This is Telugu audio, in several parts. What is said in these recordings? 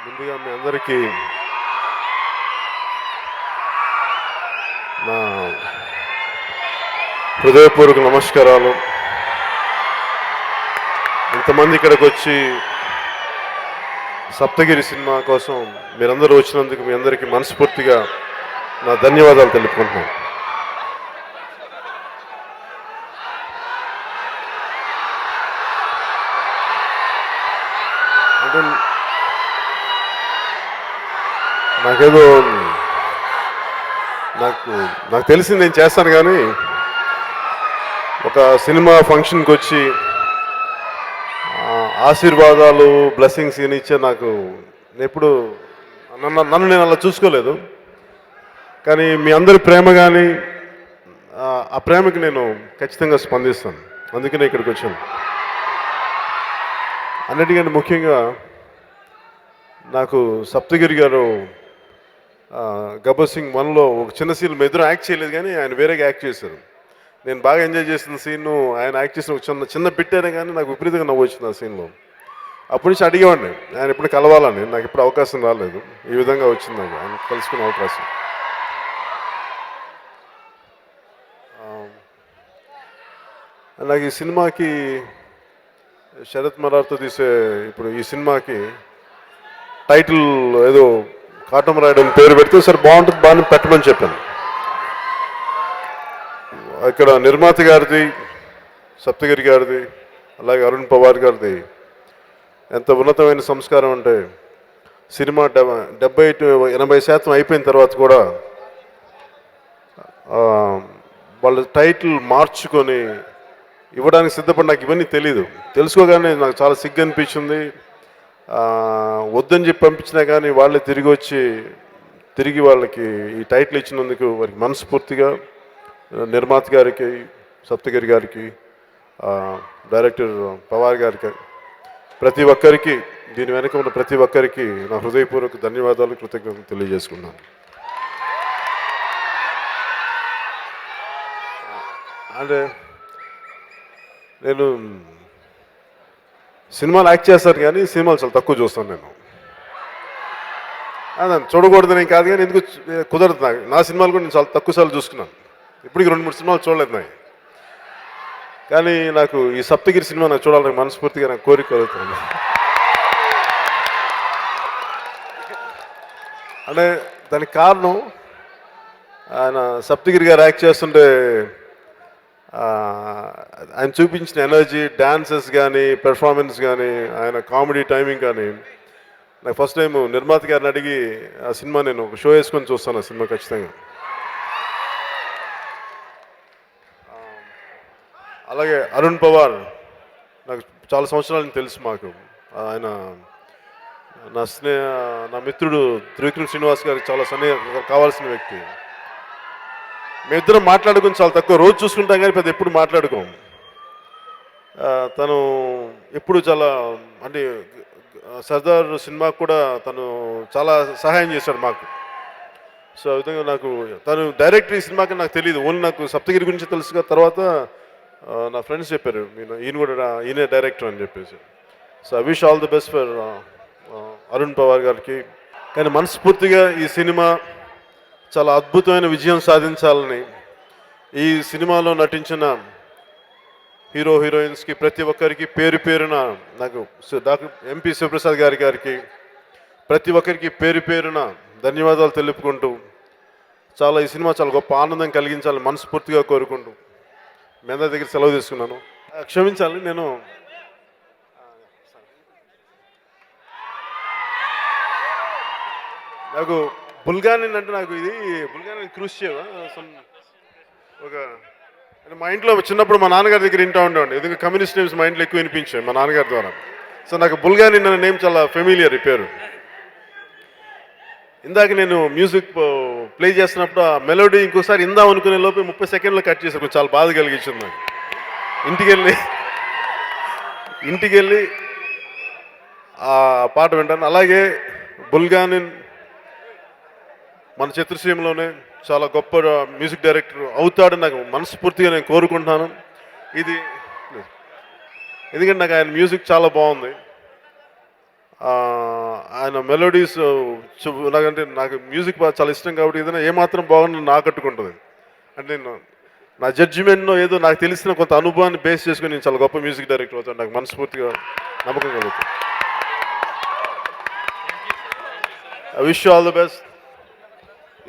ముందుగా మీ అందరికీ నా హృదయపూర్వక నమస్కారాలు. ఇంతమంది ఇక్కడికి వచ్చి సప్తగిరి సినిమా కోసం మీరందరూ వచ్చినందుకు మీ అందరికీ మనస్ఫూర్తిగా నా ధన్యవాదాలు తెలుపుకుంటున్నాను. అంటే నాకేదో నాకు తెలిసింది నేను చేస్తాను, కానీ ఒక సినిమా ఫంక్షన్కి వచ్చి ఆశీర్వాదాలు బ్లెస్సింగ్స్ ఇచ్చే నాకు ఎప్పుడు నన్ను నేను అలా చూసుకోలేదు. కానీ మీ అందరి ప్రేమ కానీ ఆ ప్రేమకి నేను ఖచ్చితంగా స్పందిస్తాను. అందుకనే ఇక్కడికి వచ్చాను. అన్నిటికంటే ముఖ్యంగా నాకు సప్తగిరి గారు గబ్బర్ సింగ్ 1లో ఒక చిన్న సీన్ ఎదురు యాక్ట్ చేయలేదు, కానీ ఆయన వేరేగా యాక్ట్ చేశారు. నేను బాగా ఎంజాయ్ చేసిన సీను ఆయన యాక్ట్ చేసిన ఒక చిన్న బిట్ అయినా కానీ నాకు విపరీతంగా నవ్వు వచ్చింది ఆ సీన్లో. అప్పటి నుంచి అడిగేవాడిని ఆయన ఎప్పుడు కలవాలని. నాకు ఎప్పుడు అవకాశం రాలేదు. ఈ విధంగా వచ్చింది నాకు ఆయన కలుసుకునే అవకాశం. నాకు ఈ సినిమాకి శరత్ మరార్తో తీసే ఇప్పుడు ఈ సినిమాకి టైటిల్ ఏదో కాటమరాయుడు అని పేరు పెడితే సరే బాగుంటుంది, బాగా పెట్టమని చెప్పాను. ఇక్కడ నిర్మాత గారిది, సప్తగిరి గారిది, అలాగే అరుణ్ పవార్ గారిది ఎంత ఉన్నతమైన సంస్కారం అంటే సినిమా 70-80% అయిపోయిన తర్వాత కూడా వాళ్ళ టైటిల్ మార్చుకొని ఇవ్వడానికి సిద్ధపడి నాకు ఇవన్నీ తెలీదు. తెలుసుకోగానే నాకు చాలా సిగ్గు అనిపించింది. వద్దని చెప్పి పంపించినా కానీ వాళ్ళే తిరిగి వాళ్ళకి ఈ టైటిల్ ఇచ్చినందుకు వారికి మనస్ఫూర్తిగా నిర్మాత గారికి, సప్తగిరి గారికి, డైరెక్టర్ పవార్ గారికి, ప్రతి ఒక్కరికి, దీని వెనక ఉన్న ప్రతి ఒక్కరికి నా హృదయపూర్వక ధన్యవాదాలు, కృతజ్ఞతలు తెలియజేసుకున్నాను. అంటే నేను సినిమాలు యాక్ట్ చేస్తాను, కానీ సినిమాలు చాలా తక్కువ చూస్తాను. నేను చూడకూడదని కాదు, కానీ ఎందుకు కుదరదు నాకు. నా సినిమాలు కూడా నేను చాలా తక్కువ సార్లు చూసుకున్నాను. ఇప్పటికి 2-3 సినిమాలు చూడలేదు నాకు. కానీ నాకు ఈ సప్తగిరి సినిమా నాకు చూడాలని మనస్ఫూర్తిగా నాకు కోరిక కలుగుతుంది. అంటే దానికి కారణం ఆయన సప్తగిరి గారు యాక్ట్ చేస్తుంటే ఆయన చూపించిన ఎనర్జీ, డాన్సెస్ కానీ, పెర్ఫార్మెన్స్ కానీ, ఆయన కామెడీ టైమింగ్ కానీ, నాకు ఫస్ట్ టైం నిర్మాత గారిని అడిగి ఆ సినిమా నేను ఒక షో వేసుకొని చూస్తాను. ఆ సినిమా ఖచ్చితంగా. అలాగే అరుణ్ పవార్ నాకు చాలా సంవత్సరాల నుంచి తెలుసు. మాకు ఆయన నా మిత్రుడు త్రివిక్రమ్ శ్రీనివాస్ గారికి చాలా కావాల్సిన వ్యక్తి. మేమిద్దరం మాట్లాడుకుని చాలా తక్కువ, రోజు చూసుకుంటాం కానీ పెద్ద ఎప్పుడు మాట్లాడుకోం. తను ఎప్పుడు చాలా అంటే సర్దార్ సినిమాకు కూడా తను చాలా సహాయం చేశాడు మాకు. సో ఆ విధంగా నాకు తను డైరెక్టర్ ఈ సినిమాకి నాకు తెలియదు, ఓన్లీ నాకు సప్తగిరి గురించి తెలుసుగా. తర్వాత నా ఫ్రెండ్స్ చెప్పారు ఈయనే డైరెక్టర్ అని చెప్పేసి. So I wish all the best for Arun Pawar గారికి. కానీ మనస్ఫూర్తిగా ఈ సినిమా చాలా అద్భుతమైన విజయం సాధించాలని, ఈ సినిమాలో నటించిన హీరో హీరోయిన్స్కి ప్రతి ఒక్కరికి పేరు పేరున నాకు డాక్టర్ ఎంపీ శివప్రసాద్ గారికి ప్రతి ఒక్కరికి పేరు పేరున ధన్యవాదాలు తెలుపుకుంటూ, ఈ సినిమా చాలా గొప్ప ఆనందం కలిగించాలని మనస్ఫూర్తిగా కోరుకుంటూ మీ అందరి దగ్గర సెలవు తీసుకున్నాను. క్షమించాలి, నేను నాకు బుల్గానిన్ అంటే నాకు ఇది బుల్గానిన్ క్రూషియవ్ ఒక మా ఇంట్లో చిన్నప్పుడు మా నాన్నగారి దగ్గర వింటూ ఉండేవాడిని. ఎందుకంటే కమ్యూనిస్ట్ నేమ్స్ మా ఇంట్లో ఎక్కువ వినిపించాయి మా నాన్నగారి ద్వారా. సో నాకు బుల్గానిన్ అనే నేమ్ చాలా ఫెమిలియర్ ఈ పేరు. ఇందాక నేను మ్యూజిక్ ప్లే చేస్తున్నప్పుడు ఆ మెలోడీ ఇంకోసారి ఇందాం అనుకునే లోపే 30 సెకండ్లు కట్ చేశారు. కొంచెం చాలా బాధ కలిగించింది నాకు. ఇంటికి వెళ్ళి ఆ పాట వింటాను. అలాగే బుల్గానిన్ మన చిత్రసీమలోనే చాలా గొప్ప మ్యూజిక్ డైరెక్టర్ అవుతాడని నాకు మనస్ఫూర్తిగా నేను కోరుకుంటున్నాను. ఎందుకంటే నాకు ఆయన మ్యూజిక్ చాలా బాగుంది. ఆయన మెలోడీస్ నాకంటే నాకు మ్యూజిక్ చాలా ఇష్టం కాబట్టి ఏదైనా ఏమాత్రం బాగుంది నాకు ఆకట్టుకుంటుంది. అంటే నేను నా జడ్జిమెంట్నో ఏదో నాకు తెలిసిన కొంత అనుభవాన్ని బేస్ చేసుకుని నేను చాలా గొప్ప మ్యూజిక్ డైరెక్టర్ అవుతాను, నాకు మనస్ఫూర్తిగా నమ్మకం కలుగుతుంది. I wish you all the best.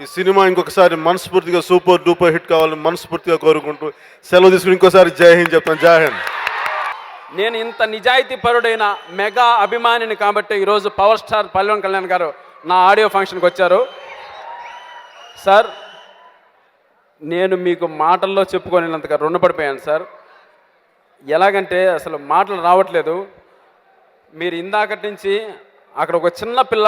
ఈ సినిమా ఇంకొకసారి మనస్ఫూర్తిగా సూపర్ డూపర్ హిట్ కావాలని మనస్ఫూర్తిగా కోరుకుంటూ సెలవు తీసుకుని ఇంకోసారి జై హింద్ చెప్తాను. జై హింద్. నేను ఇంత నిజాయితీ పరుడైన మెగా అభిమానిని కాబట్టి ఈరోజు పవర్ స్టార్ పవన్ కళ్యాణ్ గారు నా ఆడియో ఫంక్షన్కి వచ్చారు. సార్, నేను మీకు మాటల్లో చెప్పుకోలేనంతగా రుణపడిపోయాను సార్. ఎలాగంటే అసలు మాటలు రావట్లేదు. మీరు ఇందాకటి నుంచి అక్కడ ఒక చిన్న పిల్ల